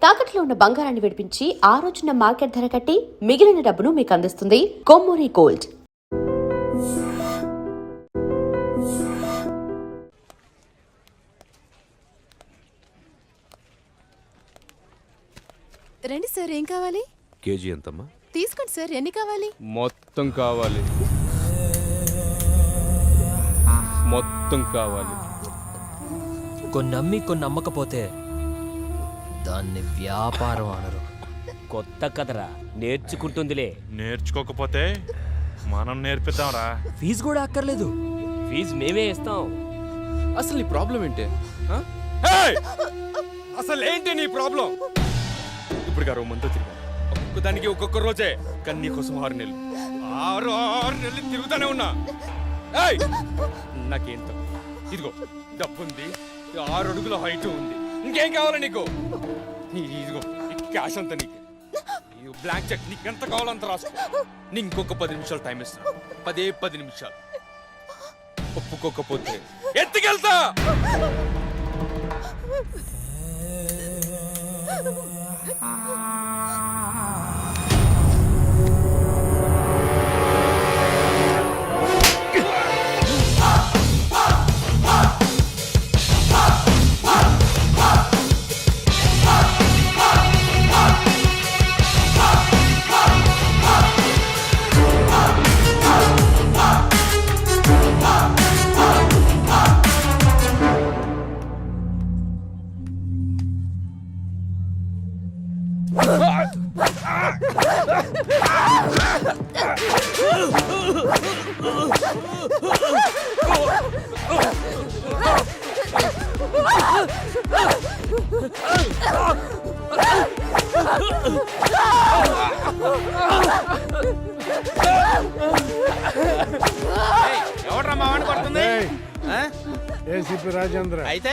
తాకట్లో ఉన్న బంగారాన్ని విడిపించి ఆ రోజున మార్కెట్ ధర కట్టి మిగిలిన డబ్బును మీకు అందిస్తుంది కొమ్మూరి గోల్డ్. రండి సార్, ఏం కావాలి? కేజీ ఎంతమ్మా? తీసుకోండి సార్, ఎన్ని కావాలి? మొత్తం కావాలి, మొత్తం కావాలి. కొన్ని అమ్మి కొన్ని అమ్మకపోతే దాన్ని వ్యాపారం అనరు. కొత్త కదరా, నేర్చుకుంటుందిలే. నేర్చుకోకపోతే మనం నేర్పిద్దాంరా. ఫీజు కూడా అక్కర్లేదు, ఫీజు మేమే ఇస్తాం. అసలు నీ ప్రాబ్లం ఏంటి? అసలు ఏంటి నీ ప్రాబ్లం? ఇప్పుడు గారు మంతో తిరిగా ఒక్కొక్కదానికి ఒక్కొక్క రోజే, కానీ నీకోసం 6 నెలలు 6 నెలలు తిరుగుతానే ఉన్నా. నాకేంత ఇదిగో డబ్బుంది, 6 అడుగుల హైట్ ఉంది, ఇంకేం కావాలి నీకు? ఇదిగో క్యాష్ అంతా నీకు, బ్లాంక్ చెక్ నీకు ఎంత కావాలంత రాసుకో. నీ ఇంకొక 10 నిమిషాలు టైం ఇస్తున్నా, 10 నిమిషాలు. ఒప్పుకోకపోతే ఎత్తుకెళ్తా. ఎవడ్రా మా వాడిని కొడుతుంది? ఏసీపీ రాజేంద్ర. అయితే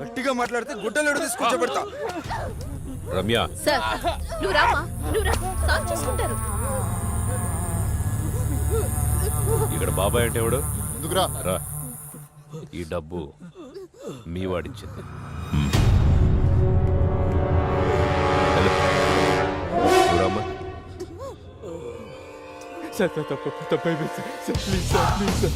గట్టిగా మాట్లాడితే గుడ్డలు తీసుకొచ్చబెడతా. రమ్య, సార్ నువ్వు రామా, నువ్వు రా, సాల్వ్ చేసుకుంటారు. ఇక్కడ బాబాయ్ అంటే ఎవడు? ఎందుకురా? రా, ఈ డబ్బు మీ వాడిచ్చింది. రామ్మా. సార్ తప్పైపోయింది sir, please sir, please sir.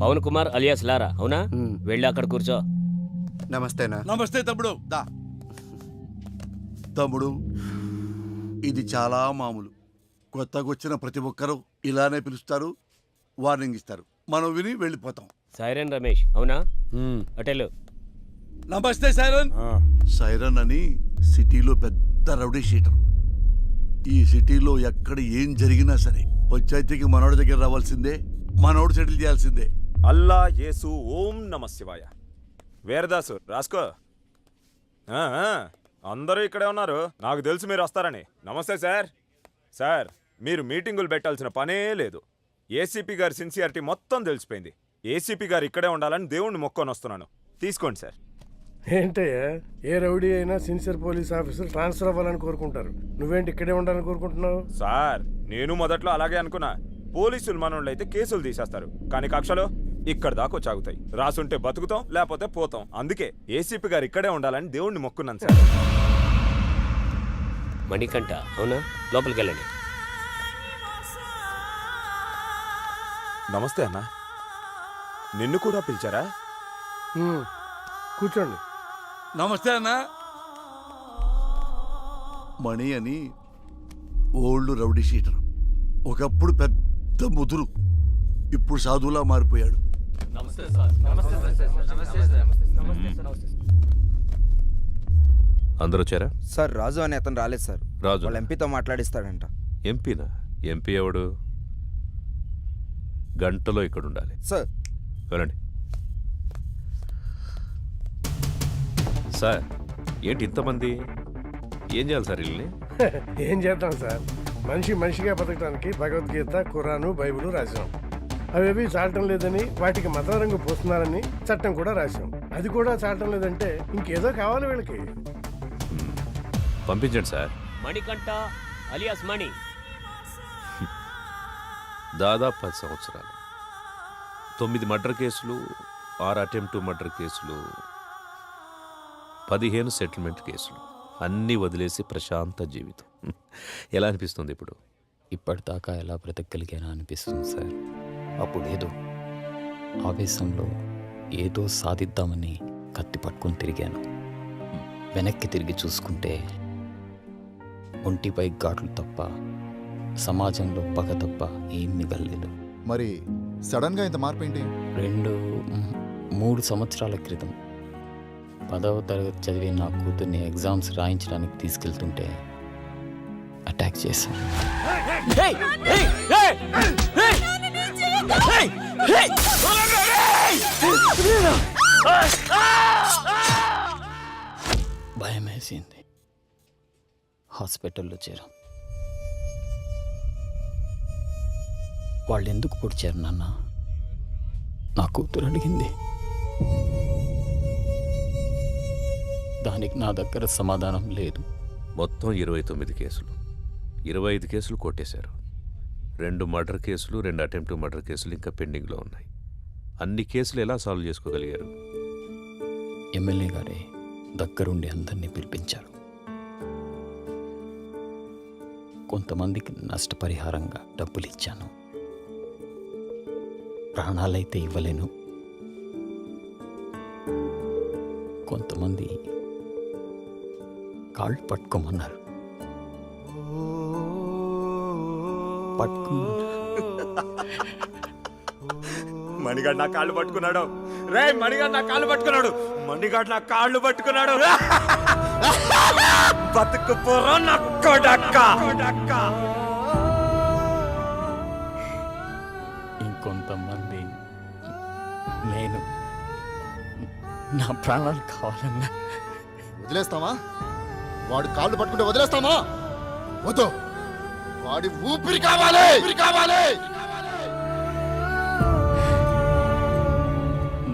Pavan Kumar alias Lara, అవునా? వెళ్ళి అక్కడ కూర్చో. నమస్తేనా? నమస్తే తమ్ముడు. దా తమ్ముడు, ఇది చాలా మామూలు. కొత్తగా వచ్చిన ప్రతి ఒక్కరూ ఇలానే పిలుస్తారు, వార్నింగ్ ఇస్తారు, మనం విని వెళ్ళిపోతాం. సైరన్ రమేష్, అవునా? అటెలు. నమస్తే సైరన్. సైరన్ అని సిటీలో పెద్ద రౌడీ షీటర్. ఈ సిటీలో ఎక్కడ ఏం జరిగినా సరే పంచాయతీకి మనోడి దగ్గర రావాల్సిందే, మనోడు సెటిల్ చేయాల్సిందే. అల్లా యేసు ఓం నమ శివాయ. వీరదాసు రాసుకో. అందరూ ఇక్కడే ఉన్నారు, నాకు తెలుసు మీరు వస్తారని. నమస్తే సార్. సార్, మీరు మీటింగులు పెట్టాల్సిన పనే లేదు. ఏసీపీ గారి సిన్సియారిటీ మొత్తం తెలిసిపోయింది. ఏసీపీ గారు ఇక్కడే ఉండాలని దేవుణ్ణి మొక్కొని వస్తున్నాను. తీసుకోండి సార్. ఏంటయ్యా, ఏ రౌడీ అయినా సిన్సియర్ పోలీస్ ఆఫీసర్ ట్రాన్స్ఫర్ అవ్వాలని కోరుకుంటారు. నువ్వేంటి ఇక్కడే ఉండాలని కోరుకుంటున్నావు? సార్, నేను మొదట్లో అలాగే అనుకున్నా. పోలీసులు మనోళ్ళు అయితే కేసులు తీసేస్తారు, కానీ కక్షలు ఇక్కడ దాకా వచ్చాగుతాయి. రాసుంటే బతుకుతాం, లేకపోతే పోతాం. అందుకే ఏసీపీ గారు ఇక్కడే ఉండాలని దేవుణ్ణి మొక్కున్నాను సార్. మణికంఠ, అవునా? లోపలికి వెళ్ళండి. నమస్తే అన్న. నిన్ను కూడా పిలిచారా? కూర్చోండి. నమస్తే అన్న. మణి అని ఓల్డ్ రౌడీ షీటర్. ఒకప్పుడు పెద్ద ముదురు, ఇప్పుడు సాధువులా మారిపోయాడు. అందరూ వచ్చారా? సార్, రాజు అనే అతను రాలేదు సార్. రాజు వాళ్ళ ఎంపీతో మాట్లాడిస్తాడంట. ఎంపీనా? ఎంపీ ఎవడు? గంటలో ఇక్కడ ఉండాలి సార్. వెళ్ళండి. సార్ ఏంటి ఇంతమంది ఏం చేయాలి సార్ వీళ్ళని ఏం చేద్దాం సార్, మనిషిగా బతకడానికి భగవద్గీత, ఖురాను, బైబిల్ రాశాం. అవేవి చాలటం లేదని వాటికి మత రంగు పోస్తున్నారని చట్టం కూడా రాశాం. అది కూడా చాలటం లేదంటే ఇంకేదో కావాలి వీళ్ళకి. పంపించండి సార్. మణికంఠ అలియాస్ మణి. దాదాపు 10 సంవత్సరాలు, 9 మర్డర్ కేసులు, 6 అటెంప్ట్ మర్డర్ కేసులు, 15 సెటిల్మెంట్ కేసులు, అన్నీ వదిలేసి ప్రశాంత జీవితం. ఎలా అనిపిస్తుంది ఇప్పుడు? ఇప్పటిదాకా ఎలా బ్రతకగలిగానా అనిపిస్తుంది సార్. అప్పుడు ఏదో ఆవేశంలో ఏదో సాధిద్దామని కత్తి పట్టుకొని తిరిగాను. వెనక్కి తిరిగి చూసుకుంటే ఒంటిపై ఘాట్లు తప్ప, సమాజంలో పగ తప్ప ఏం మిగలలేదు. మరి సడన్గా ఇంత మార్పు ఏంటి? 3 సంవత్సరాల క్రితం 10వ తరగతి చదివే నా కూతుర్ని ఎగ్జామ్స్ రాయించడానికి తీసుకెళ్తుంటే అటాక్ చేశాను. భయం వేసింది. హాస్పిటల్లో చేరాం. వాళ్ళు ఎందుకు పొడిచారు నాన్న? నా కూతురు అడిగింది. దానికి నా దగ్గర సమాధానం లేదు. మొత్తం 29 కేసులు, 25 కేసులు కొట్టేశారు. 2 మర్డర్ కేసులు, 2 అటెంప్ట్ మర్డర్ కేసులు ఇంకా పెండింగ్లో ఉన్నాయి. అన్ని కేసులు ఎలా సాల్వ్ చేసుకోగలిగారు? ఎమ్మెల్యే గారే దగ్గరుండి అందరినీ పిలిపించారు. కొంతమందికి నష్టపరిహారంగా డబ్బులు ఇచ్చాను. ప్రాణాలైతే ఇవ్వలేను. కొంతమంది కాళ్ళు పట్టుకోమన్నారు. మణిగాడు నా కాళ్ళు పట్టుకున్నాడు. రే మణిగాడు నా కాళ్ళు పట్టుకున్నాడు. మణిగాడు నా కాళ్ళు పట్టుకున్నాడు. బతుకుపోరా నా కొడక్క. ఇంకొంతమంది నేను నా ప్రాణాలు కావాలన్నా వదిలేస్తామా? వాడు కాళ్ళు పట్టుకుంటే వదిలేస్తామా? వద్దు, వాడి ఊపిరి కావాలి.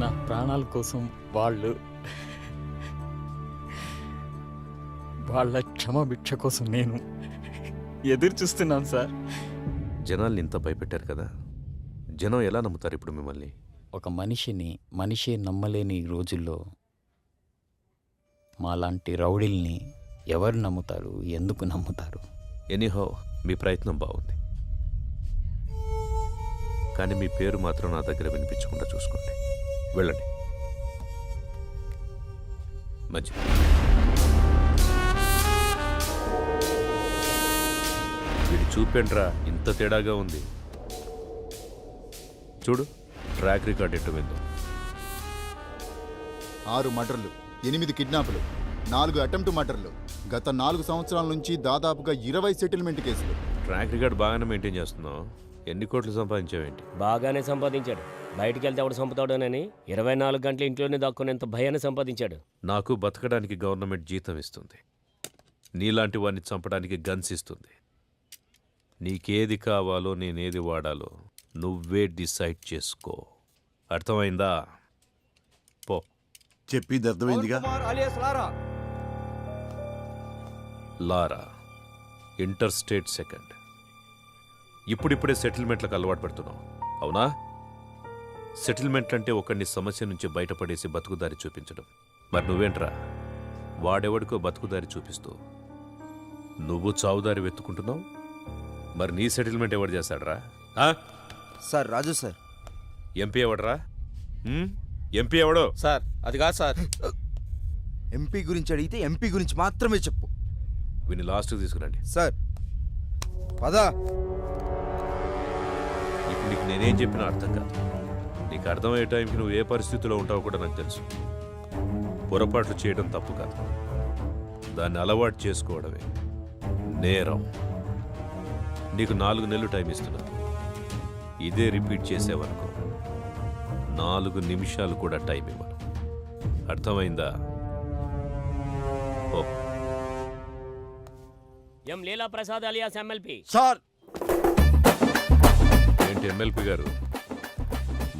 నా ప్రాణాల కోసం వాళ్ళ క్షమభిక్ష కోసం నేను ఎదురు చూస్తున్నాను సార్. జనాల్ని ఇంత భయపెట్టారు కదా, జనం ఎలా నమ్ముతారు ఇప్పుడు మిమ్మల్ని? ఒక మనిషే నమ్మలేని ఈ రోజుల్లో మాలాంటి రౌడీల్ని ఎవరు నమ్ముతారు? ఎందుకు నమ్ముతారు? ఎనీహో మీ ప్రయత్నం బాగుంది, కానీ మీ పేరు మాత్రం నా దగ్గర వినిపించకుండా చూసుకోండి. వెళ్ళండి. మంచిది. వీడి చూపేంట్రా ఇంత తేడాగా ఉంది. చూడు ట్రాక్ రికార్డ్ ఎట్టు విందో. 6 మర్డర్లు, 8 కిడ్నాపులు, 4 అటెంప్ట్ మర్డర్లు, గత 4 సంవత్సరాల నుంచి దాదాపుగా 20 సెటిల్మెంట్ కేసులు. ట్రాక్ రికార్డ్ బాగానే మెయింటైన్ చేస్తున్నావు. ఎన్ని కోట్లు సంపాదించావేంటి? బాగానే సంపాదించాడు. బయటికి వెళ్తే ఎవడు చంపుతాడోనని 24 గంటలు ఇంట్లోనే దాక్కునేంత భయాన్ని సంపాదించాడు. నాకు బతకడానికి గవర్నమెంట్ జీతం ఇస్తుంది, నీలాంటి వాడిని చంపడానికి గన్స్ ఇస్తుంది. నీకేది కావాలో నేనేది వాడాలో నువ్వే డిసైడ్ చేసుకో. అర్థమైందా? పో. చెప్పింది అర్థమైందిగా? లారా ఇంటర్ స్టేట్ సెకండ్. ఇప్పుడిప్పుడే సెటిల్మెంట్లకు అలవాటు పడుతున్నావు, అవునా? సెటిల్మెంట్ అంటే ఒకడిని సమస్య నుంచి బయటపడేసి బతుకుదారి చూపించడం. మరి నువ్వేంట్రా, వాడెవడికో బతుకుదారి చూపిస్తూ నువ్వు చావుదారి వెతుకుంటున్నావు. మరి నీ సెటిల్మెంట్ ఎవడు చేస్తాడరా? సార్ రాజు సార్. ఎంపీ ఎవడరా? ఎంపీ ఎవడో? సార్ అది కాదు సార్. ఎంపీ గురించి అడిగితే ఎంపీ గురించి మాత్రమే చెప్పు. వీని లాస్ట్కి తీసుకురండి. సార్ పదా. ఇప్పుడు నీకు నేనేం చెప్పినా అర్థం కాదు. నీకు అర్థమయ్యే టైంకి నువ్వు ఏ పరిస్థితిలో ఉంటావో కూడా నాకు తెలుసు. పొరపాట్లు చేయడం తప్పు కాదు, దాన్ని అలవాటు చేసుకోవడమే నేరం. నీకు 4 నెలలు టైం ఇస్తున్నా. ఇదే రిపీట్ చేసేవనుకో 4 నిమిషాలు కూడా టైం ఇవ్వను. అర్థమైందా? ఎం లీలా ప్రసాద్ అలియాస్ ఎమ్మెల్పీ. సార్ ఏంటి ఎమ్మెల్పీ గారు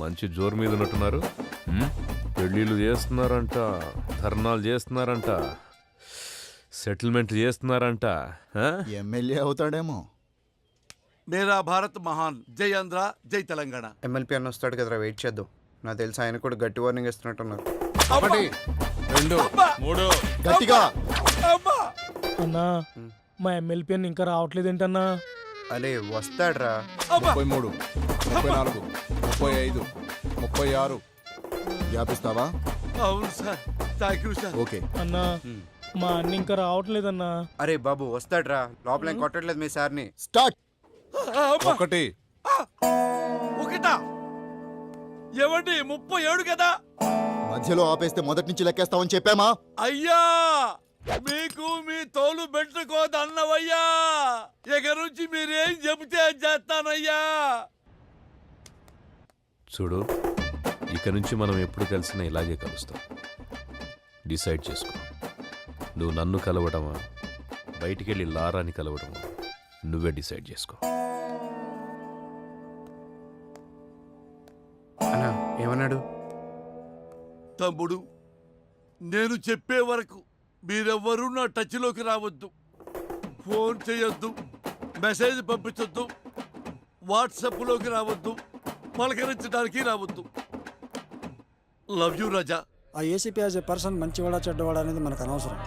మంచి జోరు మీద ఉన్నట్టున్నారు? పెళ్ళిళ్ళు చేస్తున్నారంట, ధర్నాలు చేస్తున్నారంట, సెటిల్మెంట్ చేస్తున్నారంట. ఎమ్మెల్యే అవుతాడేమో. మేరా భారత్ మహాన్, జై ఆంధ్ర, జై తెలంగాణ. ఎమ్మెల్పీ అన్న వస్తాడు కదరా, వెయిట్ చేద్దాం. నాకు తెలిసి ఆయన కూడా గట్టి వార్నింగ్ ఇస్తున్నట్టున్నారు. 1 2 3 గట్టిగా. అన్నా మా ఎమ్మెల్పీ అని ఇంకా రావట్లేదు ఏంటన్నా? అరే వస్తాడ్రా. 33 34 35 36 వ్యాపిస్తావా? అవును sir, thank you sir. Okay. అన్నా మా అన్న ఇంకా రావట్లేదన్నా. అరే బాబు వస్తాడ్రా, లోపల ఏం కొట్టట్లేదు మీ సార్ని. స్టార్ట్. 1 ఒకటా? ఏమండి 37 కదా? మధ్యలో ఆపేస్తే మొదటి నుంచి లెక్కేస్తామని చెప్పామా? అయ్యా మీకు మీ తోలు పెట్టుకోదు అన్నవయ్యా. ఇక నుంచి మీరేం చెబితే అది చేస్తానయ్యా. చూడు, ఇక నుంచి మనం ఎప్పుడు కలిసినా ఇలాగే కలుస్తాం. డిసైడ్ చేసుకో. నువ్వు నన్ను కలవడమా, బయటికెళ్ళి లారాని కలవడమా, నువ్వే డిసైడ్ చేసుకో. అన్నా ఏమన్నాడు? తమ్ముడు, నేను చెప్పే వరకు మీరెవ్వరూ నా టచ్లోకి రావద్దు. ఫోన్ చేయొద్దు, మెసేజ్ పంపించొద్దు, వాట్సాప్లోకి రావద్దు, పలకరించడానికి రావద్దు. లవ్ యూ రాజా. ఆ ఏసీపీ యాజ్ ఏ పర్సన్ మంచివాడా చెడ్డవాడా అనేది మనకు అనవసరం.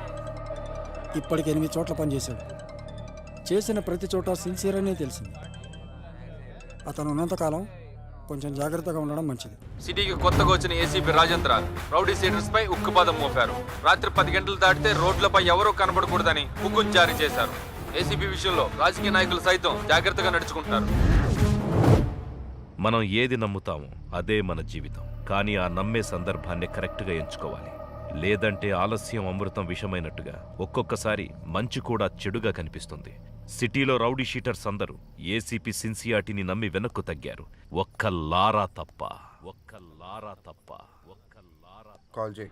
ఇప్పటికి 8 చోట్ల పనిచేశాడు. చేసిన ప్రతి చోట సిన్సియర్ అనే తెలిసింది. అతను ఉన్నంతకాలం కొంచెం జాగ్రత్తగా ఉండడం మంచిది. సిటీకి కొత్తగా వచ్చిన ఏసీపీ రాజేంద్ర రౌడీ సీడర్స్ పై ఉక్కుపాదం మోపారు. రాత్రి 10 గంటలు దాటితే రోడ్లపై ఎవరూ కనబడకూడదని హుకుం జారీ చేశారు. ఏసీపీ విషయంలో రాజకీయ నాయకులు సైతం జాగ్రత్తగా నడుచుకుంటున్నారు. మనం ఏది నమ్ముతామో అదే మన జీవితం. కానీ ఆ నమ్మే సందర్భాన్ని కరెక్ట్గా ఎంచుకోవాలి. లేదంటే ఆలస్యం అమృతం విషమైనట్టుగా ఒక్కొక్కసారి మంచి కూడా చెడుగా కనిపిస్తుంది. సిటీలో రౌడీ షీటర్స్ అందరూ ఏసీపీ సిన్సియారిటీని నమ్మి వెనక్కు తగ్గారు. ఒక్క లారా తప్ప. కాల్ చేయి.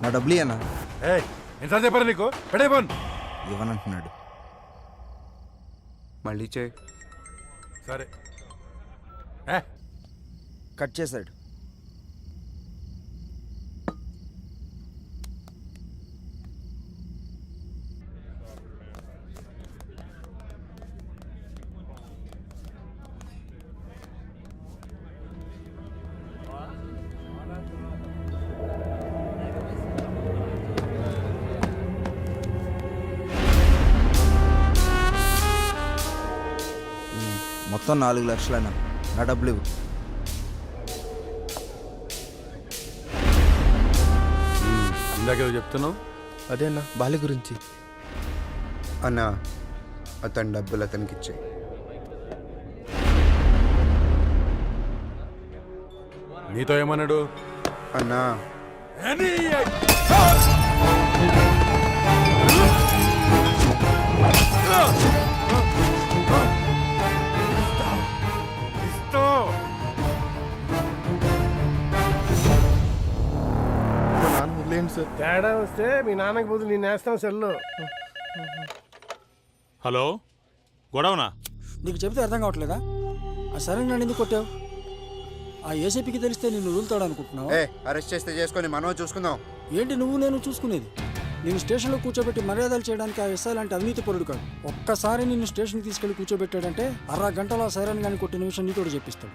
నా డబ్బులు అన్నా. ఎంత చెప్పారు నీకు? పెడేపోను. ఇవ్వనంటున్నాడు. మళ్ళీ చేయి. సరే. కట్ చేశాడు. మొత్తం 4 లక్షలైనా నా డబ్బులు ఇవ్వు. ఇందాక చెప్తున్నావు అదే అన్న బాలి గురించి. అన్న అతని డబ్బులు అతనికి ఇచ్చాయి. నీతో ఏమన్నాడు? అన్నా తేడా వస్తే మీ నాన్నకి బదులు నేను వేస్తాం సెల్లో. హలో, గొడవనా? నీకు చెబితే అర్థం కావట్లేదా? ఆ సరే నన్ను ఎందుకు కొట్టావు? ఆ ఏసీపీకి తెలిస్తే నిన్ను వదులుతాడు అనుకుంటున్నావు? అరెస్ట్ చేస్తే చేసుకొని మనం చూసుకుందాం. ఏంటి నువ్వు నేను చూసుకునేది? నేను స్టేషన్లో కూర్చోబెట్టి మర్యాదలు చేయడానికి ఆ ఎస్ఐ లాంటి అవినీతి పరుడు కాదు. ఒక్కసారి నిన్ను స్టేషన్కి తీసుకెళ్లి కూర్చోబెట్టాడంటే 1/2 గంటలో ఆ సైరన్ కానీ కొట్టిన విషయం నీతోడు చెప్పిస్తాడు.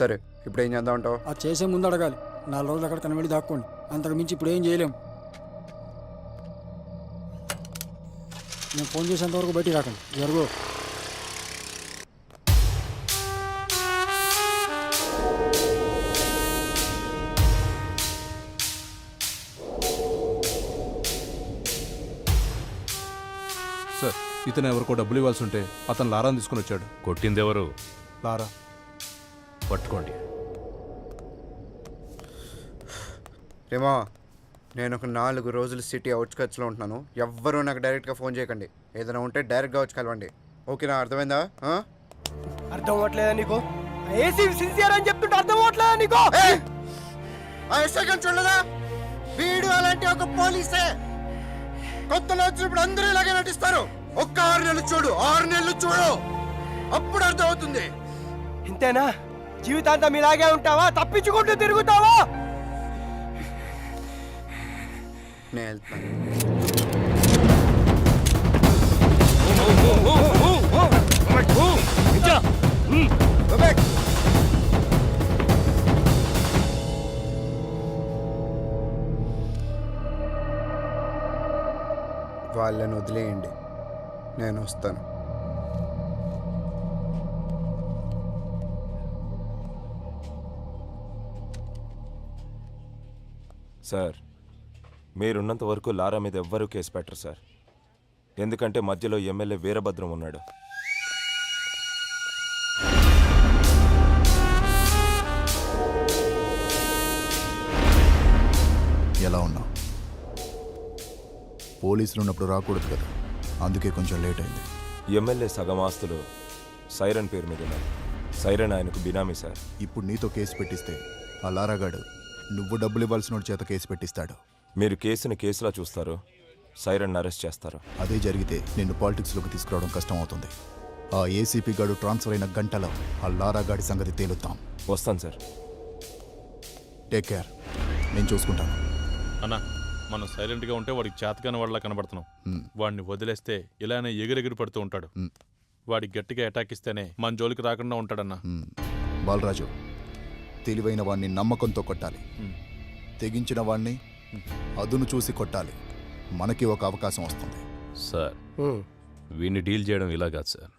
సరే, ఇప్పుడు ఏం చేద్దాం అంటావు? అది చేసే ముందు అడగాలి. 4 రోజులు అక్కడ కనబడి దాక్కోండి. అంతకు మించి ఇప్పుడు ఏం చేయలేం. నేను ఫోన్ చేసేంత వరకు బయటికి రాకండి. జరుగు. సార్, ఇతను ఎవరికో డబ్బులు ఇవ్వాల్సి ఉంటే అతను లారాని తీసుకుని వచ్చాడు. కొట్టిందెవరు? లారా. పట్టుకోండి. రేమా, నేను ఒక 4 రోజులు సిటీ అవుట్స్కట్స్లో ఉంటున్నాను. ఎవ్వరూ నాకు డైరెక్ట్గా ఫోన్ చేయకండి. ఏదైనా ఉంటే డైరెక్ట్గా వచ్చి కలవండి. ఓకేనా? అర్థమైందా? అర్థం అవ్వట్లేదా నీకు? ఏసీ సిన్సియర్ అని చెప్తుంటే అర్థం అవట్లేదా నీకు? ఆ ఎస్ఐ గారిని చూడలేదా? వీడు అలాంటి ఒక పోలీసే. కొత్తలో వచ్చినప్పుడు అందరూ ఇలాగే నటిస్తారు. ఒక్క 6 నెలలు చూడు, 6 నెలలు చూడు, అప్పుడు అర్థం అవుతుంది. ఇంతేనా? జీవితాంతం ఇలాగే ఉంటావా? తప్పించుకుంటూ తిరుగుతావా? నేను వెళ్తాను. వాళ్ళని వదిలేయండి, నేను వస్తాను. సార్, మీరున్నంత వరకు లారా మీద ఎవ్వరూ కేసు పెట్టరు సార్. ఎందుకంటే మధ్యలో ఎమ్మెల్యే వీరభద్రం ఉన్నాడు. ఎలా ఉన్నావు? పోలీసులు ఉన్నప్పుడు రాకూడదు కదా, అందుకే కొంచెం లేట్ అయింది. ఎమ్మెల్యే సగం ఆస్తులు సైరన్ పేరు మీద ఉన్నాయి. సైరన్ ఆయనకు బినామీ సార్. ఇప్పుడు నీతో కేసు పెట్టిస్తే ఆ లారాగాడు నువ్వు డబ్బులు ఇవ్వాల్సిన చేత కేసు పెట్టిస్తాడు. మీరు కేసుని కేసులా చూస్తారు, సైరన్ అరెస్ట్ చేస్తారు. అదే జరిగితే నిన్ను పాలిటిక్స్లోకి తీసుకురావడం కష్టం అవుతుంది. ఆ ఏసీపీ గాడు ట్రాన్స్ఫర్ అయిన గంటలో ఆ లారాగాడి సంగతి తేలుద్దాం. వస్తాను సార్. టేక్ కేర్, నేను చూసుకుంటాను. అన్నా, మనం సైలెంట్గా ఉంటే వాడికి చేతకాని వాళ్ళ కనబడుతున్నాం. వాడిని వదిలేస్తే ఇలానే ఎగిరెగిరి పడుతూ ఉంటాడు. వాడికి గట్టిగా అటాక్ ఇస్తేనే మన జోలికి రాకుండా ఉంటాడన్నా. బాలరాజు, తెలివైన వాడిని నమ్మకంతో కొట్టాలి, తెగించిన వాడిని అదును చూసి కొట్టాలి. మనకి ఒక అవకాశం వస్తుంది. సార్, వీడిని డీల్ చేయడం ఇలా కాదు సార్,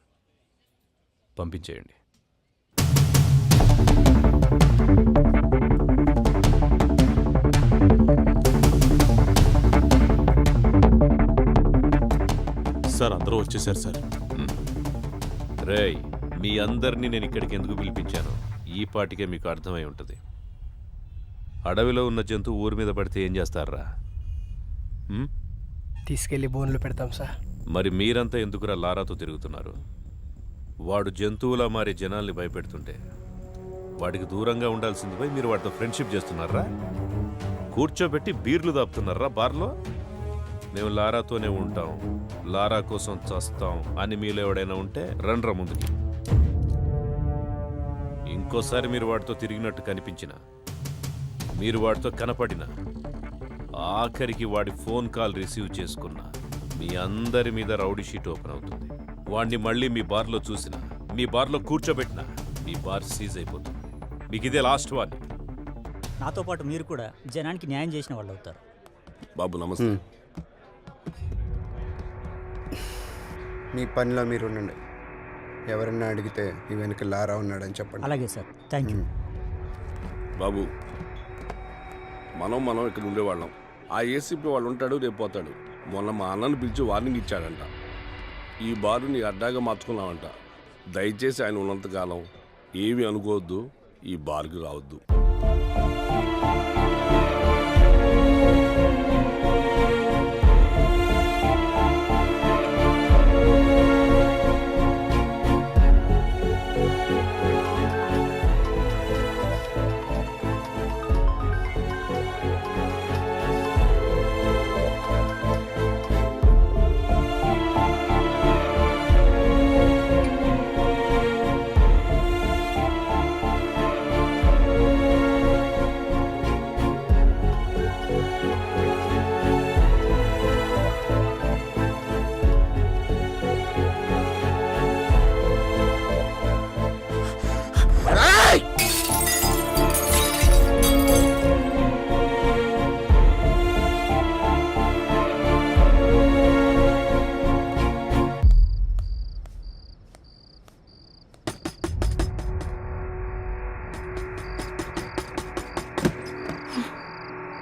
పంపించేయండి. సార్, అందరూ వచ్చేసారు సార్. రేయ్, మీ అందరినీ నేను ఇక్కడికి ఎందుకు పిలిపించాను ఈ పాటికే మీకు అర్థమై ఉంటుంది. అడవిలో ఉన్న జంతువు ఊరి మీద పడితే ఏం చేస్తారా? తీసుకెళ్లి బోన్లు పెడతాం సార్. మరి మీరంతా ఎందుకురా లారాతో తిరుగుతున్నారు? వాడు జంతువులా మారి జనాల్ని భయపెడుతుంటే వాడికి దూరంగా ఉండాల్సింది పోయి మీరు వాడితో ఫ్రెండ్షిప్ చేస్తున్నారా? కూర్చోబెట్టి బీర్లు దాపుతున్నారా బార్లో? మేము లారాతోనే ఉంటాం, లారా కోసం చస్తాం అని మీలో ఎవడైనా ఉంటే రండ్రా ముందుకి. ఇంకోసారి మీరు వాడితో తిరిగినట్టు కనిపించిన, మీరు వాడితో కనపడిన, ఆఖరికి వాడి ఫోన్ కాల్ రిసీవ్ చేసుకున్న, మీ అందరి మీద రౌడీ షీట్ ఓపెన్ అవుతుంది. వాడిని మళ్ళీ మీ బార్లో చూసిన, మీ బార్లో కూర్చోబెట్టిన, మీ బార్ సీజ్ అయిపోతుంది. మీకు ఇదే లాస్ట్ వార్నింగ్. నాతో పాటు మీరు కూడా జనానికి న్యాయం చేసిన వాళ్ళు అవుతారు. బాబు నమస్తే. మీ పనిలో మీరు ఉండండి. ఎవరన్నా అడిగితే ఈ వెనక లారా ఉన్నాడని చెప్పండి. అలాగే సార్, థ్యాంక్ యూ. బాబు, మనం ఇక్కడ ఉండేవాళ్ళం. ఆ ఏసీపీ వాళ్ళు ఉంటాడు, రేపు పోతాడు. మొన్న మా అన్నను పిలిచి వార్నింగ్ ఇచ్చాడంట. ఈ బారు నీ అడ్డాగా మార్చుకున్నావంట. దయచేసి ఆయన ఉన్నంతకాలం ఏమీ అనుకోవద్దు, ఈ బార్కి రావద్దు.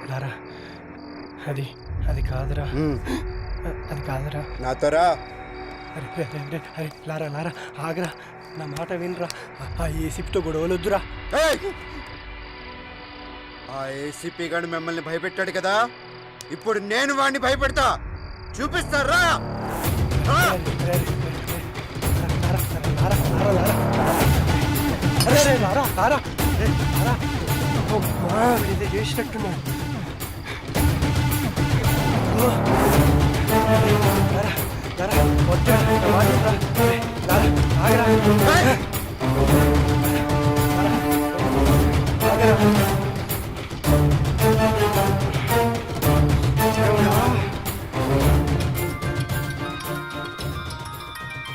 లారా, అది కాదురా, అది కాదురా. నాతోరా. అరే లారా ఆగరా, నా మాట వినరా. ఆ ఏసీపీతో గొడవలొద్దురా. ఆ ఏసీపీ గారు మిమ్మల్ని భయపెట్టాడు కదా, ఇప్పుడు నేను వాడిని భయపెడతా. చూపిస్తారా? అరే రారా రారా ఇది చేసినట్టున్నా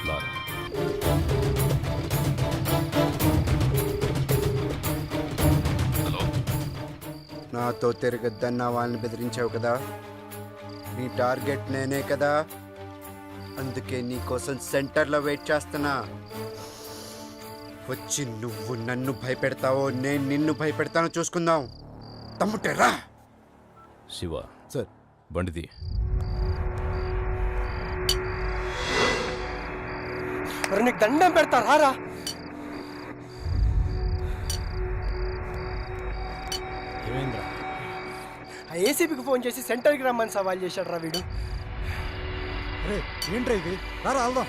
లారా, నాతో తిరగద్దన్న వాళ్ళని బెదిరించావు కదా, నీ టార్గెట్ నేనే కదా, అందుకే నీ కోసం సెంటర్లో వెయిట్ చేస్తున్నా. వచ్చి నువ్వు నన్ను భయపెడతావో నేను నిన్ను భయపెడతానో చూసుకుందాం. తమ్ముటేరా. శివ సార్ బండిది. మరి నీకు దండం పెడతా రారా. ఆ ఏసీపీకి ఫోన్ చేసి సెంటర్కి రమ్మని సవాల్ చేశాడు రా వీడు. ఏంట్రా ఇది? రారా వెళ్దాం.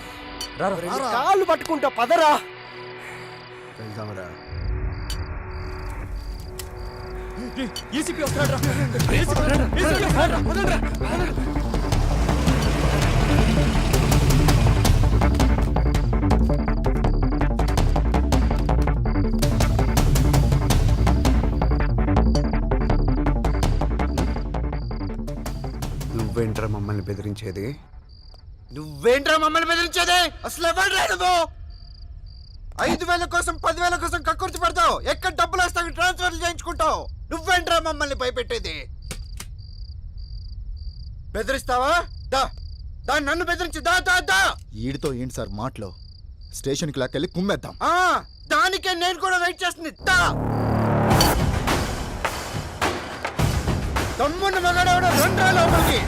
నీ కాళ్ళు పట్టుకుంటా పదరా. వెళ్దామరా. నువ్వేంట్రా మమ్మల్ని బెదిరించేది? నువ్వేంట్రా మమ్మల్ని బెదిరించేది? అసలు ఎవరు నువ్వు? 5,000 కోసం 10,000 కోసం కక్కుర్తి పడతావు, ఎక్కడ డబ్బులు వస్తావు ట్రాన్స్ఫర్ చేయించుకుంటావు. నువ్వేంట్రా మమ్మల్ని భయపెట్టేది? బెదిరిస్తావా? దాన్ని నన్ను బెదిరించి దా దా దా. ఈడితో ఏంటి సార్ మాటలో? స్టేషన్కి లాక్కెళ్ళి కుమ్మేద్దాం. దానికే నేను కూడా వెయిట్ చేస్తుంది. దా. తమ్ముని మగాడెవడో రెండ్రా లోపలికి.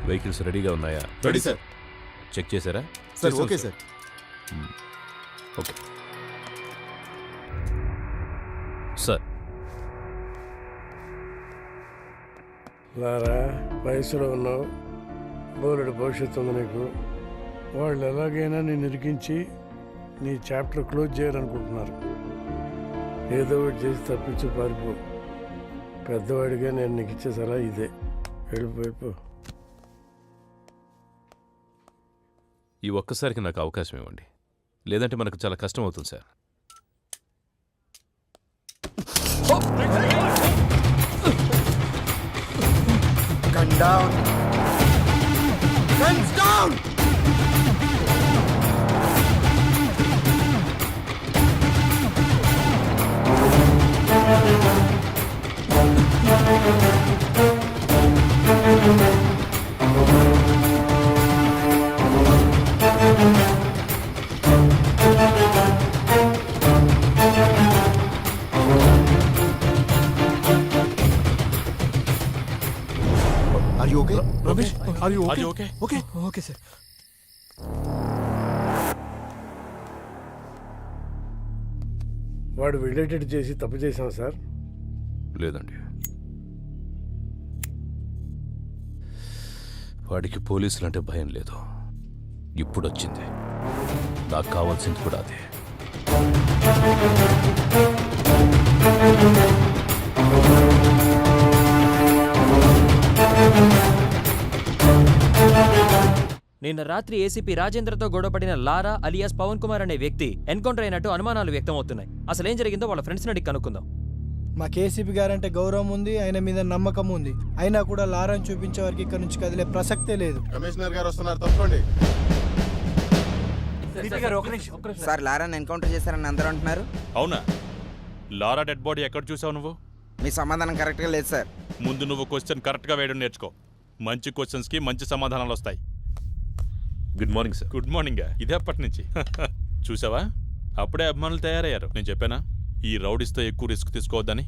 వెహికల్స్ రెడీగా ఉన్నాయా? Ready sir. చెక్ చేశారా? Sir okay sir. Okay sir. Lara, వయసులో ఉన్నావు, బోలెడు భవిష్యత్తు ఉంది నీకు. వాళ్ళు ఎలాగైనా నేను ఇరికించి నీ చాప్టర్ క్లోజ్ చేయాలనుకుంటున్నారు. ఏదో ఒకటి చేసి తప్పించి పారిపో. పెద్దవాడిగా నేను నీకు ఇచ్చే సలహా ఇదే. వెళ్ళిపో. ఈ ఒక్కసారికి నాకు అవకాశం ఇవ్వండి, లేదంటే మనకు చాలా కష్టం అవుతుంది sir. Gun down. Guns down. Are you okay? Ramesh, Are you okay? Okay okay sir. వాడు వెళ్ళేటట్టు చేసి తప్పు చేశాం సార్. లేదండి, వాడికి పోలీసులంటే భయం లేదు. ఇప్పుడు వచ్చింది, నాకు కావాల్సింది కూడా అదే. నిన్న రాత్రి ఏసీపీ రాజేంద్రతో గొడవపడిన లారా అలియాస్ పవన్ కుమార్ అనే వ్యక్తి ఎన్కౌంటర్ అయినట్టు అనుమానాలు వ్యక్తమవుతున్నాయి. అసలేం జరిగిందో వాళ్ళ ఫ్రెండ్స్ని అడిగి కనుక్కుందాం. మా కేసీపీ గారంటే గౌరవం ఉంది, ఆయన మీద నమ్మకం ఉంది. అయినా కూడా లారాని చూపించే వారికి ఇక్కడ నుంచి కదిలే ప్రసక్తే లేదు. కమిషనర్ గారు వస్తున్నారు, తప్పండి. సార్ లారాని ఎన్కౌంటర్ చేశారని అందరూ అంటున్నారు. అవునా? లారా డెడ్ బాడీ ఎక్కడ చూసావు నువ్వు? మీ సమాధానం కరెక్ట్గా లేదు సార్. ముందు నువ్వు క్వశ్చన్ కరెక్ట్గా వేయడం నేర్చుకో. మంచి క్వశ్చన్స్కి మంచి సమాధానాలు వస్తాయి. Good morning sir. Good morning. ఇదే అప్పటి నుంచి చూసావా, అప్పుడే అభిమానులు తయారయ్యారు. నేను చెప్పానా ఈ రౌడీస్తో ఎక్కువ రిస్క్ తీసుకోవద్దని?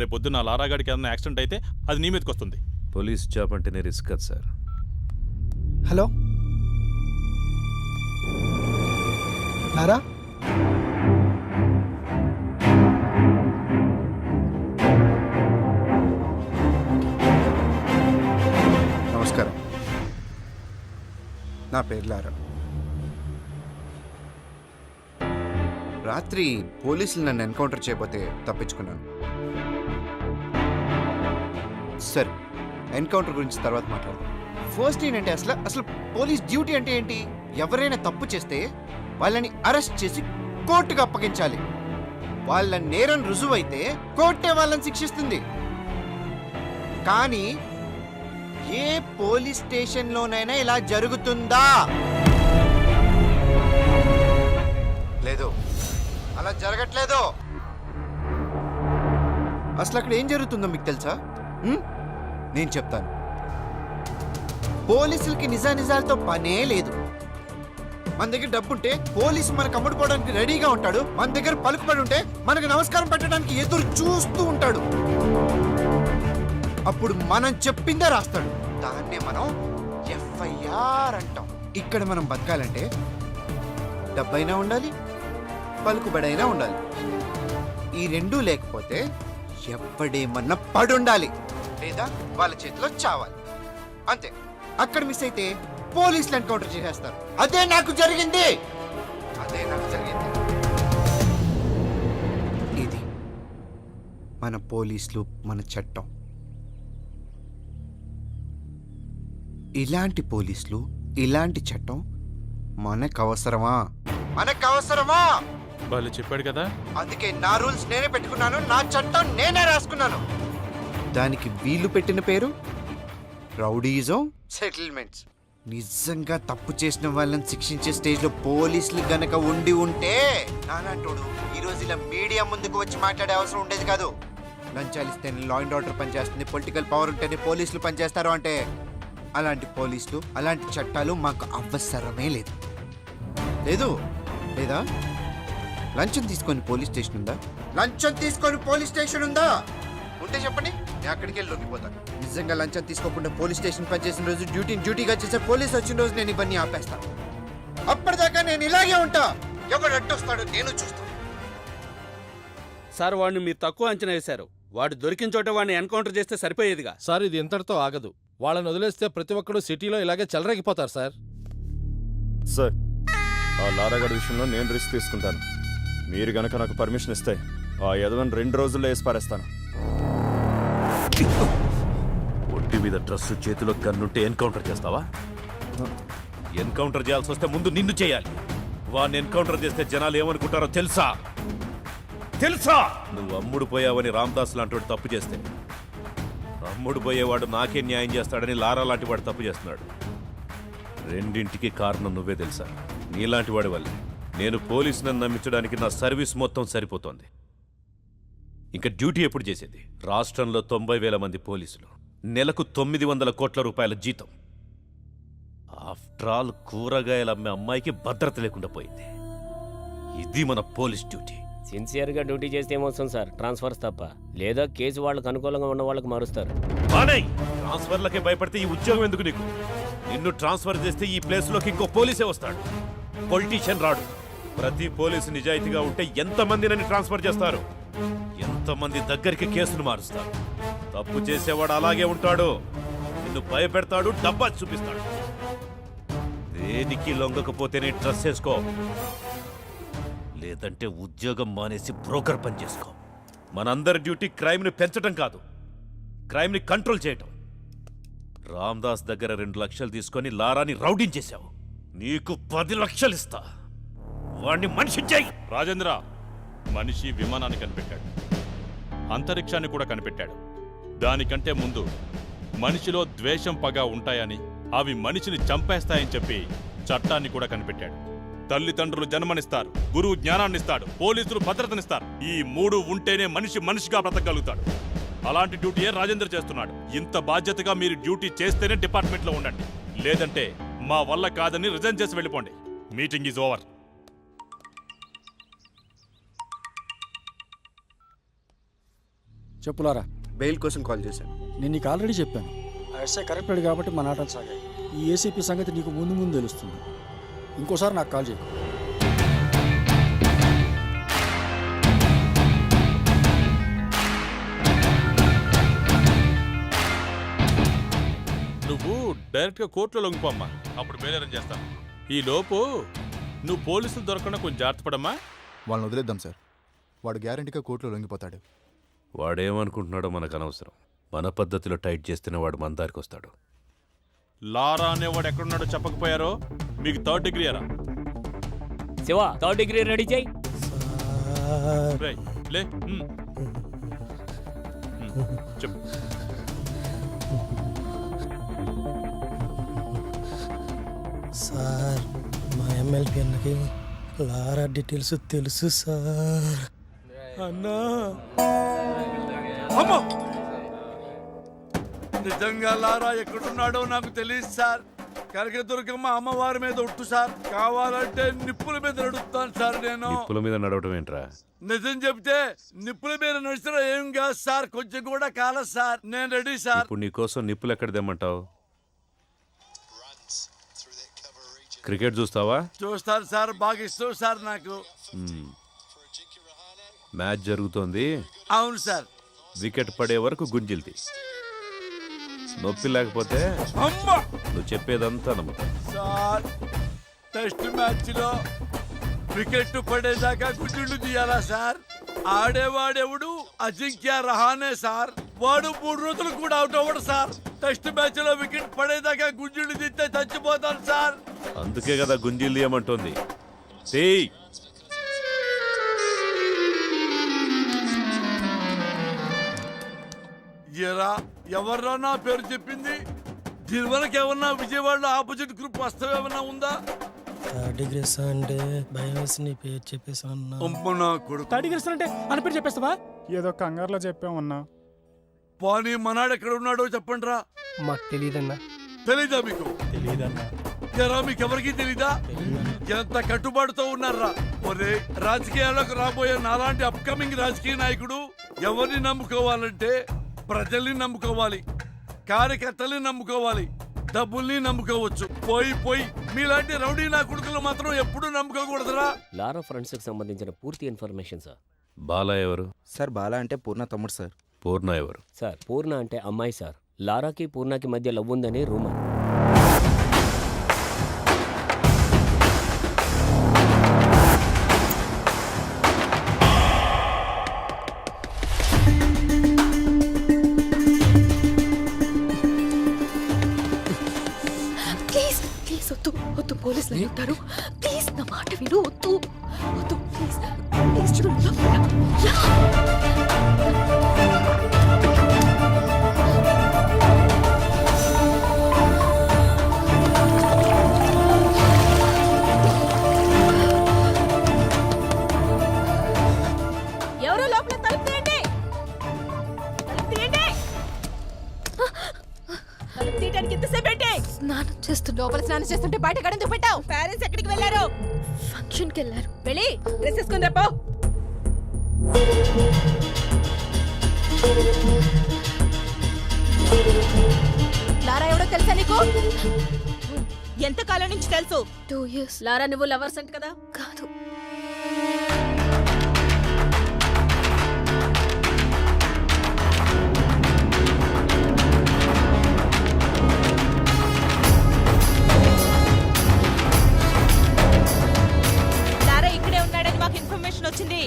రేపొద్దున లారాగాడికి ఏదైనా యాక్సిడెంట్ అయితే అది నీ మీదకి వస్తుంది. పోలీస్ జాబ్ అంటేనే రిస్క్ కదా సార్. హలో లారా, నమస్కారం. నా పేరు లారా. రాత్రి పోలీసులు నన్ను ఎన్కౌంటర్ చేయబోతే తప్పించుకున్నాను. సరే, ఎన్కౌంటర్ గురించి తర్వాత మాట్లాడదాం. ఫస్ట్ ఏంటంటే అసలు పోలీస్ డ్యూటీ అంటే ఏంటి? ఎవరైనా తప్పు చేస్తే వాళ్ళని అరెస్ట్ చేసి కోర్టుకు అప్పగించాలి. వాళ్ళ నేరం రుజువైతే కోర్టే వాళ్ళని శిక్షిస్తుంది. కానీ ఏ పోలీస్ స్టేషన్లోనైనా ఇలా జరుగుతుందా? లేదు, అలా జరగట్లేదు. అసలు అక్కడ ఏం జరుగుతుందో మీకు తెలుసా? నేను చెప్తాను. పోలీసులకి నిజానిజాలతో పనే లేదు. మన దగ్గర డబ్బుంటే పోలీసు మనకు అమ్ముడుపోవడానికి రెడీగా ఉంటాడు. మన దగ్గర పలుకుబడి ఉంటే మనకు నమస్కారం పెట్టడానికి ఎదురు చూస్తూ ఉంటాడు. అప్పుడు మనం చెప్పిందే రాస్తాడు. దాన్నే మనం ఎఫ్ఐఆర్ అంటాం. ఇక్కడ మనం బతకాలంటే డబ్బైనా ఉండాలి, పలుకుబడైనా ఉండాలి. ఈ రెండూ లేకపోతే ఎవడేమన్నా పడుండాలి, లేదా వాళ్ళ చేతిలో చావాలి. అంతే. అక్కడ మిస్ అయితే పోలీసులు ఎన్కౌంటర్ చేసేస్తారు. అదే నాకు జరిగింది. ఇది మన పోలీసులు, మన చట్టం. ఇలాంటి పోలీసులు, ఇలాంటి చట్టం మనకు అవసరమా? వాళ్ళు చెప్పాడు కదా. అందుకే నా రూల్స్ నేనే పెట్టుకున్నాను, నా చట్టం నేనే రాసుకున్నాను. దానికి వీళ్ళు పెట్టిన పేరు రౌడీజం సెటిల్మెంట్స్. నిజంగా తప్పు చేసిన వాళ్ళని శిక్షించే స్టేజ్లో పోలీసులు గనక ఉండి ఉంటే నానాటోడు ఈరోజు ఇలా మీడియా ముందుకు వచ్చి మాట్లాడే అవసరం ఉండేది కాదు. లంచాలు ఇస్తేనే లా అండ్ ఆర్డర్ పనిచేస్తుంది, పొలిటికల్ పవర్ ఉంటేనే పోలీసులు పనిచేస్తారు అంటే అలాంటి పోలీసులు, అలాంటి చట్టాలు మాకు అవసరమే లేదు. లేదా? లంచం తీసుకొని పోలీస్ స్టేషన్ ఉందా? ఉంటే చెప్పండి, నేను అక్కడికి వెళ్ళి లొంగిపోతాను. నిజంగా లంచం తీసుకోకుండా పోలీస్ స్టేషన్ పనిచేసిన రోజు డ్యూటీగా చేసే పోలీస్ వచ్చిన రోజు నేను ఇవన్నీ ఆపేస్తాను. అప్పటిదాకా నేను ఇలాగే ఉంటా. ఎవడు అడ్డొస్తాడో నేను చూస్తాను. సార్, వాడిని మీరు తక్కువ అంచనా వేశారు. వాడు దొరికిన చోట వాడిని ఎన్కౌంటర్ చేస్తే సరిపోయేదిగా. సార్, ఇది ఇంతటితో ఆగదు. వాళ్ళని వదిలేస్తే ప్రతి ఒక్కడు సిటీలో ఇలాగే చెలరేగిపోతారు సార్. సార్, ఆ లారాగడ్ విషయంలో నేను రిస్క్ తీసుకుంటాను. మీరు గనక నాకు పర్మిషన్ ఇస్తే ఆ యదవని 2 రోజుల్లో వేసి పారేస్తాను. ఒంటి మీద డ్రెస్, చేతిలో గన్నుంటే ఎన్కౌంటర్ చేస్తావా? ఎన్కౌంటర్ చేయాల్సి వస్తే ముందు నిన్ను చేయాలి. వాడిని ఎన్కౌంటర్ చేస్తే జనాలు ఏమనుకుంటారో తెలుసా? నువ్వు అమ్ముడు పోయావని రామ్దాస్ లాంటి తప్పు చేస్తే అమ్ముడు పోయేవాడు నాకే న్యాయం చేస్తాడని లారా లాంటి వాడు తప్పు చేస్తున్నాడు. రెండింటికి కారణం నువ్వే తెలుసా? నీలాంటి వాడి వల్లే నేను పోలీసుని నమ్మించడానికి నా సర్వీస్ మొత్తం సరిపోతోంది. ఇంకా డ్యూటీ ఎప్పుడు చేసేది? రాష్ట్రంలో 90,000 మంది పోలీసులు, నెలకు 900 కోట్ల రూపాయల జీతం. ఆఫ్టర్ ఆల్ కూరగాయలు అమ్మే అమ్మాయికి భద్రత లేకుండా పోయింది. ఇది మన పోలీస్ డ్యూటీ. సిన్సియర్గా డ్యూటీ చేస్తే ఏమొస్తుంది సార్? ట్రాన్స్ఫర్స్ తప్ప. లేదా కేసు వాళ్ళకి అనుకూలంగా ఉన్న వాళ్ళకి మారుస్తారు. ట్రాన్స్ఫర్లకే భయపడితే ఈ ఉద్యోగం ఎందుకు నీకు? నిన్ను ట్రాన్స్ఫర్ చేస్తే ఈ ప్లేస్లోకి ఇంకో పోలీసే వస్తాడు, పొలిటీషియన్ రాడు. ప్రతి పోలీసు నిజాయితీగా ఉంటే ఎంతమంది నన్ను ట్రాన్స్ఫర్ చేస్తారు? ఎంతమంది దగ్గరికి కేసులు మారుస్తారు? తప్పు చేసేవాడు అలాగే ఉంటాడు. నిన్ను భయపెడతాడు, డబ్బా చూపిస్తాడు. దేనికి లొంగకపోతేనే డ్రెస్ వేసుకో, లేదంటే ఉద్యోగం మానేసి బ్రోకర్ పని చేసుకో. మనందరి డ్యూటీ క్రైమ్ని పెంచడం కాదు, క్రైమ్ని కంట్రోల్ చేయటం. రామ్దాస్ దగ్గర 2 లక్షలు తీసుకొని లారాని రౌడించేశావు. నీకు 10 లక్షలు ఇస్తా. వాణ్ణి మనిషి చేయి. రాజేంద్ర, మనిషి విమానాన్ని కనిపెట్టాడు, అంతరిక్షాన్ని కూడా కనిపెట్టాడు. దానికంటే ముందు మనిషిలో ద్వేషం, పగ ఉంటాయని, అవి మనిషిని చంపేస్తాయని చెప్పి చట్టాన్ని కూడా కనిపెట్టాడు. తల్లిదండ్రులు జన్మనిస్తారు, గురువు జ్ఞానాన్నిస్తాడు, పోలీసులు భద్రతనిస్తారు. ఈ 3 ఉంటేనే మనిషి మనిషిగా బ్రతకగలుగుతాడు. అలాంటి డ్యూటీయే రాజేంద్ర చేస్తున్నాడు. ఇంత బాధ్యతగా మీరు డ్యూటీ చేస్తేనే డిపార్ట్మెంట్లో ఉండండి, లేదంటే మా వల్ల కాదని రిజైన్ చేసి వెళ్ళిపోండి. Meeting is over. చెప్పులారా. బెయిల్ కోసం కాల్ చేశాను. నేను నీకు ఆల్రెడీ చెప్పాను, ఆ ఎస్ఐ కరెక్టెడ్ కాబట్టి మన ఆటలు సాగాయి. ఈ ఏసీపీ సంగతి నీకు ముందు ముందు తెలుస్తుంది. ఇంకోసారి నాకు కాల్ చేయకు. నువ్వు డైరెక్ట్గా కోర్టులో లొంగిపోమ్మా, అప్పుడు బెయిల్ అరేంజ్ చేస్తాను. ఈ లోపు నువ్వు పోలీసులు దొరకకుండా కొంచెం జాగ్రత్త పడమ్మా. వాళ్ళని వదిలేద్దాం సార్, వాడు గ్యారంటీగా కోర్టులో లొంగిపోతాడు. వాడేమనుకుంటున్నాడో మనకు అనవసరం. మన పద్ధతిలో టైట్ చేస్తేనే వాడు మన దారికి వస్తాడు. లారా అనేవాడు ఎక్కడున్నాడో చెప్పకపోయారో మీకు 3rd డిగ్రీ అరా. శివ 3rd డిగ్రీ రెడీ చేయి. రేయ్, లే. చెప్పు. సార్, మా ఎమ్మెల్యే అన్నకి లారా డీటెయిల్స్ తెలుసు సార్. అన్నా అమ్మో! నిజంగా లారా ఎక్కడున్నాడో నాకు తెలియదు సార్. కనకదుర్గమ్మ అమ్మవారి మీద ఒట్టు సార్, కావాలంటే నిప్పుల మీద నడుస్తాను సార్. నేను నిప్పుల మీద నడవటం ఏంట్రా? నిజం చెప్తే నిప్పుల మీద నడిచిన ఏం కాదు సార్, కొంచెం కూడా కాలేదు సార్. నేను రెడీ సార్. ఇప్పుడు నీకోసం నిప్పులు ఎక్కడ తెమ్మంటావు? క్రికెట్ చూస్తావా? చూస్తాను సార్, బాగా ఇష్టం సార్ నాకు. మ్యాచ్ జరుగుతోంది. అవును సార్. వికెట్ పడే వరకు గుంజిల్ది. నొప్పి లేకపోతే అమ్మా నువ్వు చెప్పేదంతా నమ్ముతా. సార్, టెస్ట్ మ్యాచ్ లో వికెట్ పడేదాకా గుడ్డులు తీయాలా సార్? ఆడేవాడెవడు అజింక్య రహానే సార్. వాడు 3 రోజులు కూడా అవుట్ అవ్వడు సార్. టెస్ట్ మ్యాచ్ లో వికెట్ పడేదాకా గుంజులు తీస్తే చచ్చిపోతాను సార్. అందుకే కదా గుంజిల్ తీయమంటోంది. తీయ్. ఎరా, ఎవర్రా నా పేరు చెప్పింది? దీనివరకు ఏమన్నా విజయవాడలో ఆపోజిట్ గ్రూప్ వస్తావేమన్నా ఉందా? డిగ్రీ అంటే భయం వేసి నీ పేరు చెప్పేసాను. డిగ్రీ అంటే అని పేరు చెప్పేస్తావా? ఏదో కంగారులో చెప్పామన్నా. పానీ మనాడు ఎక్కడ ఉన్నాడో చెప్పండి రా. మాకు తెలియదన్నా. తెలీదా మీకు? తెలియదన్నా. ఎరా, మీకెవరికి తెలీదా? ఎంత కట్టుబాటుతో ఉన్నారా? ఒరే, రాజకీయాలకు రాబోయే నాలాంటి అప్కమింగ్ రాజకీయ నాయకుడు ఎవరిని నమ్ముకోవాలంటే ప్రజల్ని నమ్ముకోవాలి, కార్యకర్తల్ని నమ్ముకోవాలి, డబ్బుల్ని నమ్ముకోవచ్చు. పోయి మీలాంటి రౌడీ నా కొడుకులు మాత్రం ఎప్పుడూ నమ్ముకోకూడదురా. లారా ఫ్రెండ్స్ కి సంబంధించిన పూర్తి ఇన్ఫర్మేషన్ సార్. బాలా ఎవరు సార్, బాలా అంటే పూర్ణ తమ్ముడు సార్. పూర్ణ ఎవరు సార్? పూర్ణ అంటే అమ్మాయి సార్. లారాకి పూర్ణకి మధ్య లవ్ ఉందని రూమర్. ప్లీజ్ వద్దు, పోలీసులు ఉంటారు. ప్లీజ్ నా మాట విను. వద్దు ప్లీజ్ చూడు. ఎవరో లోపల తలుపు తీయండి. తలుపు తీయడానికి ఎంతసేపు ఏంటి? లోపల స్నానం చేస్తుంటే బయట గడెందుకు పెట్టావు? పేరెంట్స్ ఎక్కడికి వెళ్ళారు? ఫంక్షన్కి వెళ్ళారు. వెళ్ళి డ్రెస్ వేసుకుని రాపో. లారా ఎవడో తెలుసా నీకు? ఎంత కాలం నుంచి తెలుసు? 2 years. లారా నువ్వు లవర్స్ అంట కదా? కాదు. లారా ఇక్కడే ఉన్నాడని మాకు ఇన్ఫర్మేషన్ వచ్చింది.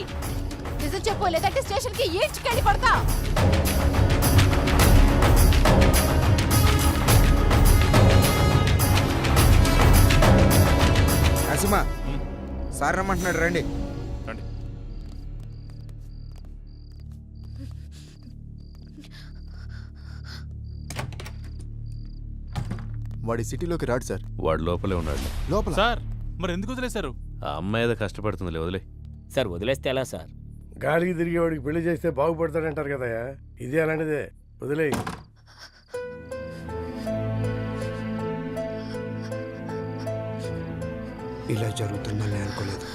నిజం చెప్పు, లేదంటే స్టేషన్ కి ఈడ్చుకెళ్ళి పడతా. నరసింహ, సార్ రమ్మంటున్నాడు, రండి. వాడి సిటీలోకి రాడు సార్. వాడు లోపలే ఉన్నాడు. లోపల సార్, మరి ఎందుకు వదిలేశారు? ఆ అమ్మాయి ఏదో కష్టపడుతుంది, వదిలే. సార్ వదిలేస్తే ఎలా సార్? గాలికి తిరిగి వాడికి పెళ్లి చేస్తే బాగుపడతాడంటారు కదా. ఇది అలాంటిదే, వదిలే. ఇలా జరుగుతుందని అనుకోలేదు.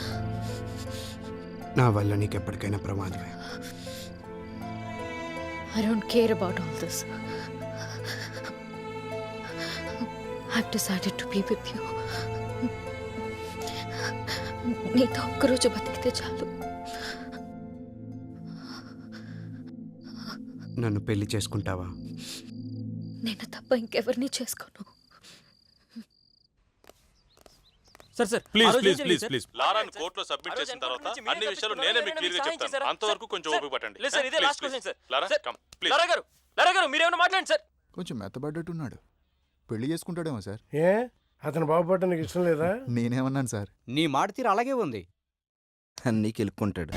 నా వల్ల నీకు ఎప్పటికైనా ప్రమాదమే. I don't care about all this. I've decided to be with you. నీతో ఒక్కరోజు బతికితే చాలు. నన్ను పెళ్లి చేసుకుంటావా? నేను తప్ప ఇంకెవరిని చేసుకోను. Sir sir please please please please లారాను కోర్టులో సబ్మిట్ చేసిన తర్వాత అన్ని విషయాలు నేనే మీకు క్లియర్ గా చెప్తాను. అంతవరకు కొంచెం ఓపిక పట్టండి. లేదు సార్, ఇదే Please, last please. Question sir. Lara sir, come please. Lara garu మీరేమైనా మాట్లాడండి సార్. కొంచెం మెత్తబడ్డట్టున్నాడు. పెళ్లి చేసుకుంటాడేమో సార్. ఏ అతను బాగుపడటం నీకు ఇష్టం లేదా? నేనేమన్నాను సార్? నీ మాట తీరు అలాగే ఉంది. అన్నీ కెలుక్కుంటాడు.